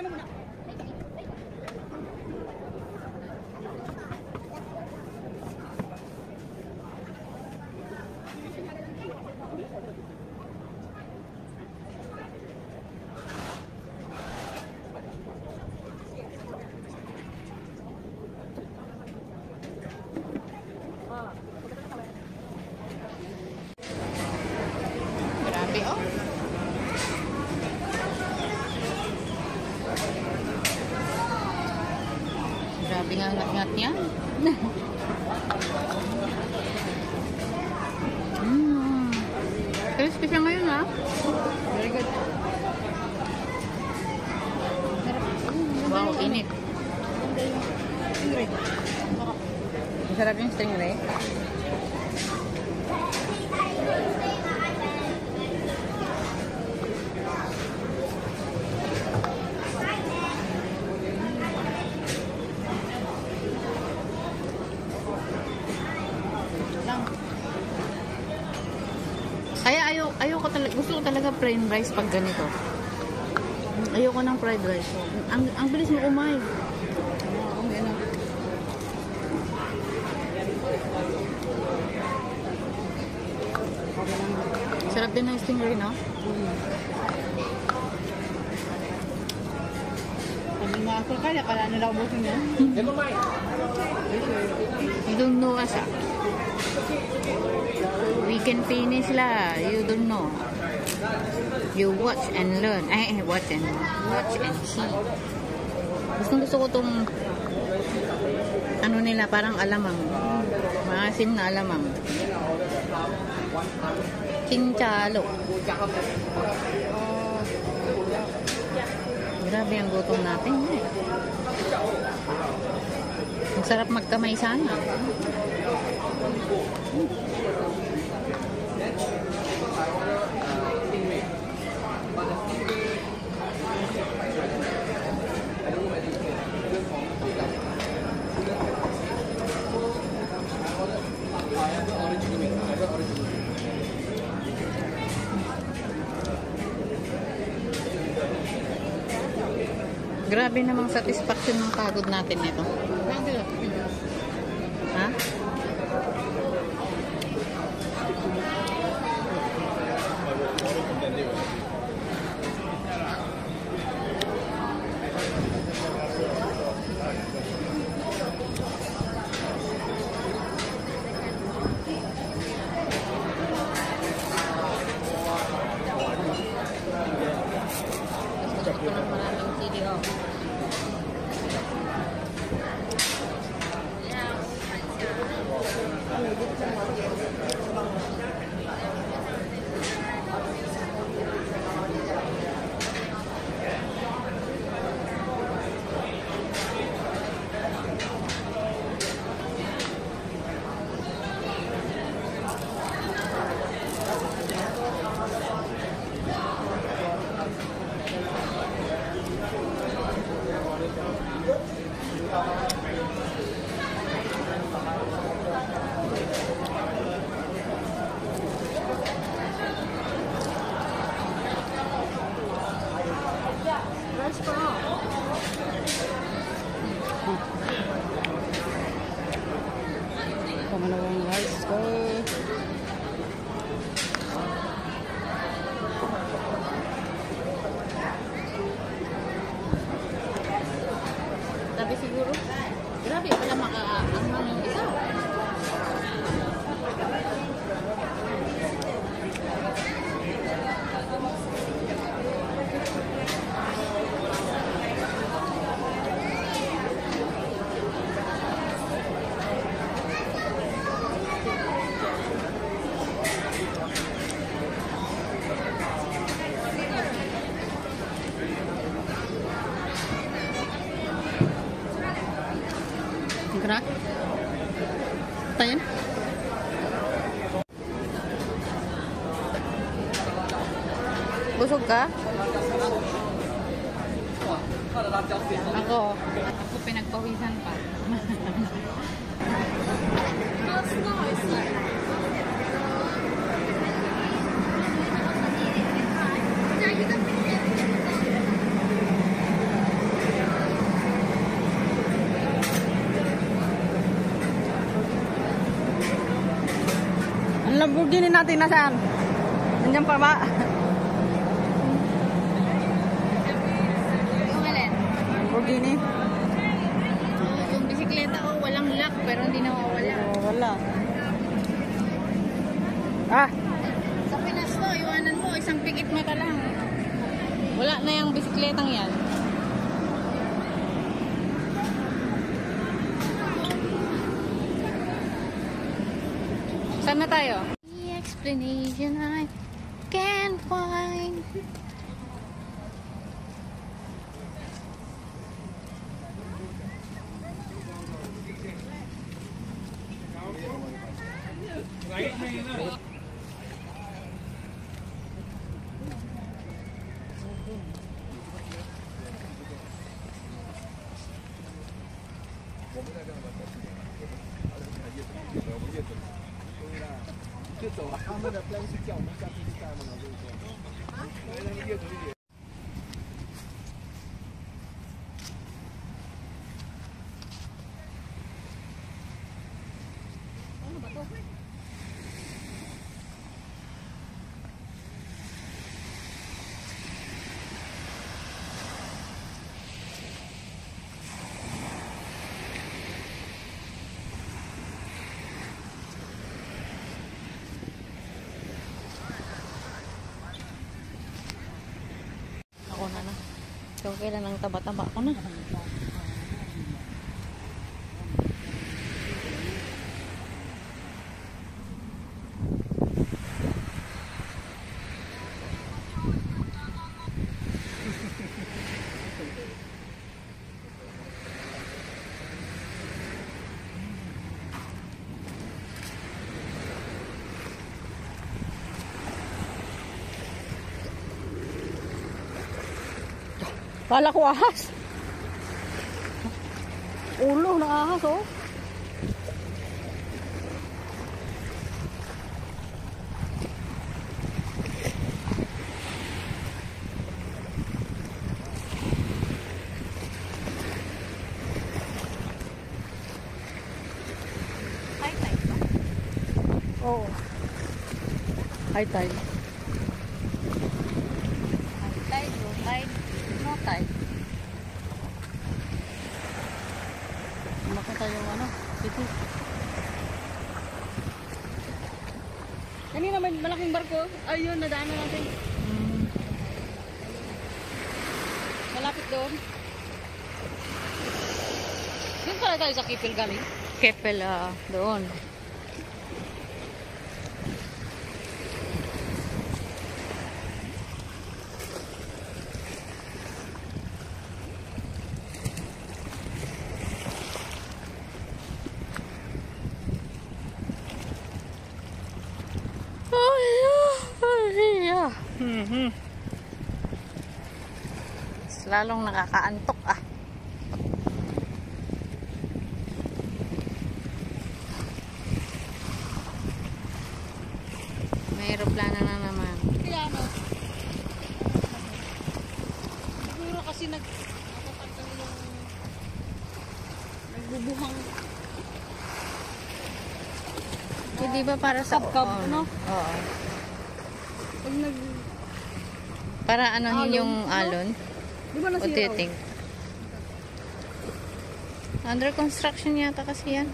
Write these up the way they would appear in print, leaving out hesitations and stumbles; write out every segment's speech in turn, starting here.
Grabe, oh. Grabe nga ngat-ngat niya. Crispy siya ngayon, ha? Very good. Wow, init. Masarap yung stingray. Kaya ayoko talaga, gusto ko talaga plain rice pag ganito. Ayoko ng fried rice. Ang bilis mo umay. Sarap din ng stingray, no? Kami mga ako kaya, kala nila ubusin niya. You don't know us, ah. We can finish lah. You don't know. You watch and learn. Watch and see. Gusto ko tong ano nila, parang alamang. Maasim na alamang. Chinchalo. Grabe ang gutom natin. Ang sarap magkamay sana. Grabe namang satisfaction ng pagod natin nito. Ha? Gusto ko ng maraming CDO. Pamalawang rice ko. Sabi siguro, grabe pala makaanghang yung isa. Gerak. Tayan. Busog ka? Ako pinagpawisan pa. Lamborghini natin nasaan? Nandiyan pa ba? Yung alin? Lamborghini? Yung bisikleta ko, walang lock pero hindi nawawala. Oh, wala. Ah! Sa Pinas to, iwanan mo, isang pikit mata lang. Wala na yung bisikletang yan. Saan na tayo? The explanation I can't find. Ako na na. So, kailan ang taba-taba ko na. Kala ko ahas. Ulo ng ahas, oh. High tide ba? Oh. High tide. High tide, low tide, no tide. Makita yung ano, city. Kanina may malaking barko. Ayun, nadaanan natin. Malapit doon. Doon pala tayo sa Kipil galing. Kepel, doon. Lalong nakakaantok ah. May aeroplano na naman. Kaya ano? Siguro kasi nakapagtan yung nagbubuhang Hindi ba para sa Kab-kab, no? Oo. pag Para anuhin Alon, yung no? alon. Di ba What do you nasiraw? think? Under construction yata kasi yan.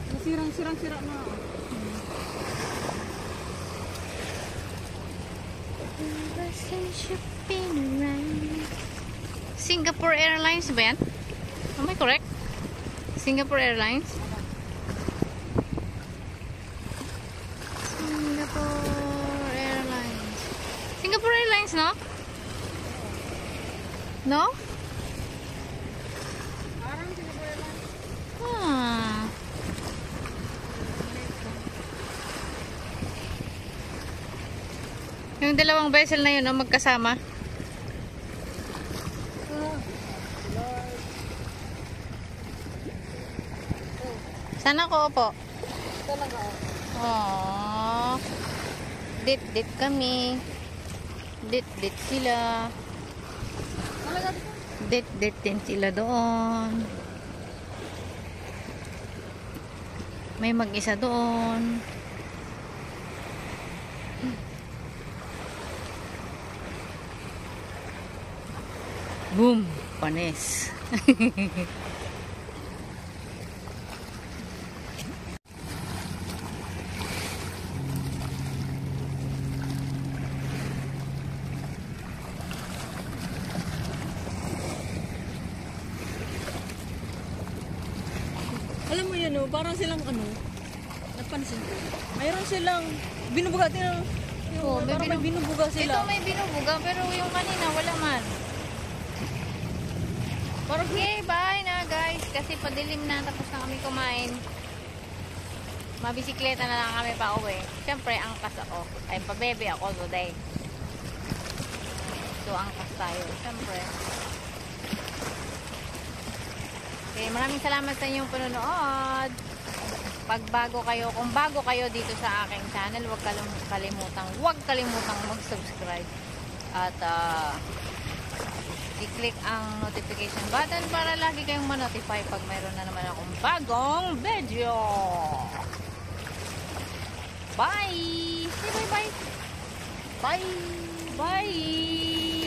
Nasirang-sira na. Singapore Airlines ba yan? Am I correct? Singapore Airlines? Singapore Airlines. Singapore Airlines, no? No? Parang Singapore lang. Ah. Yung dalawang vessel na yun, magkasama. Sana ko po. Talaga. Aww. Dit-dit kami. Dit-dit sila. Talaga dito. Dit-dit din sila doon. May mag-isa doon. Boom! Panis. Alam mo yan, oh, parang silang ano, napansin ko. Mayroon silang binubuga. Oo, may Parang may binubuga Ito sila. may binubuga, pero yung kanina wala man. Parang Okay, bye na guys. Kasi padilim na, tapos na kami kumain. Mabisikleta na lang kami pa uwi. Siyempre, angkas ako. Ay, pabebe ako today. So, angkas tayo. Siyempre. Okay, maraming salamat sa inyong panonood. Kung bago kayo dito sa aking channel, huwag kalimutang mag-subscribe. At, i-click ang notification button para lagi kayong ma-notify pag mayroon na naman akong bagong video. Bye! Say bye-bye! Bye! Bye!